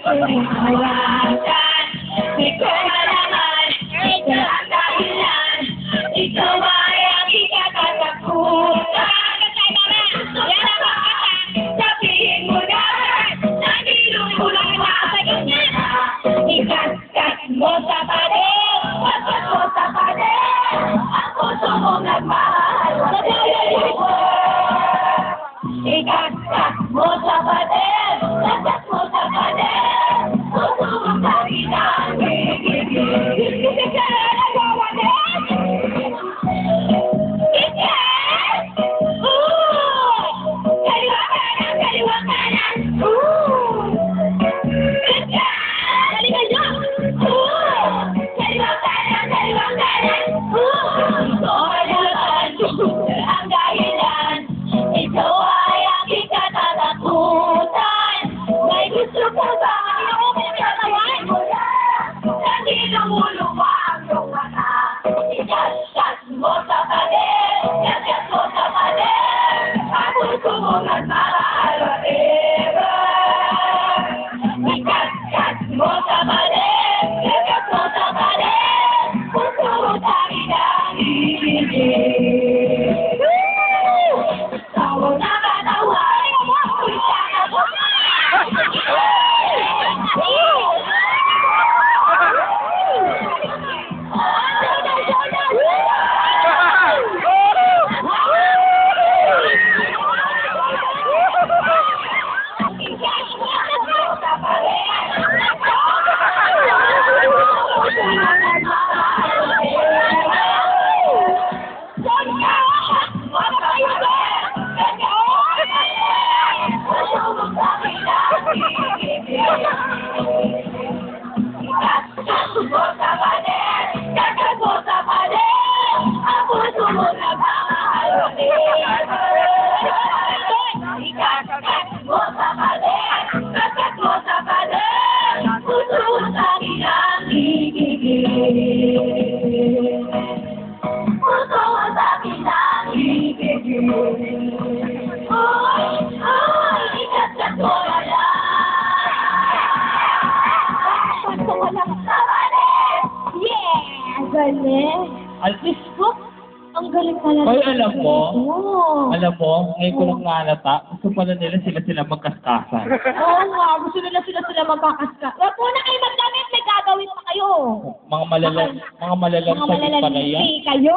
Iwasan, ikaw na naman, ikaw ang dahilan, ikaw ay ang ikakatakutan. Yan ang makata, sabihin mo na, nagilululang na sa kanya. Ikat-kat mo sa pader, pakat mo sa pader, ang puso mo nagmahal sa buhay mo. Ikat-kat mo sa pader, pakat mo sa pader, puso mo sa pinagigigil. Hindi ka nagawanin! Ikat! Kaliwa kanan, kaliwa kanan! Ikat! Galingan nyo! Kaliwa kanan, kaliwa kanan! Ito ay bulatan, ang dahilan. Ikaw ay ang ikatatakutan. May gusto ko ba? Hindi lumuluwag yung mata. Ikat-kat mo sa pader, kat-kat mo sa pader, ang puso mo nagmahal forever. Ikat-kat mo sa pader, kat-kat mo sa pader, puso mo sa pinagigil. Tawag na katawan, isa na po. Alvis ko, ang galing pala. Hoy, alam mo? Oo. Alam mo, ngayon ko lang nalata, gusto pala nila sila magkaskasan. Oo nga, gusto nila sila magkakaska. Huwag po na kayo magdamit, may gagawin pa kayo. Mga malalang Mga sakit pala yan. malalang kayo.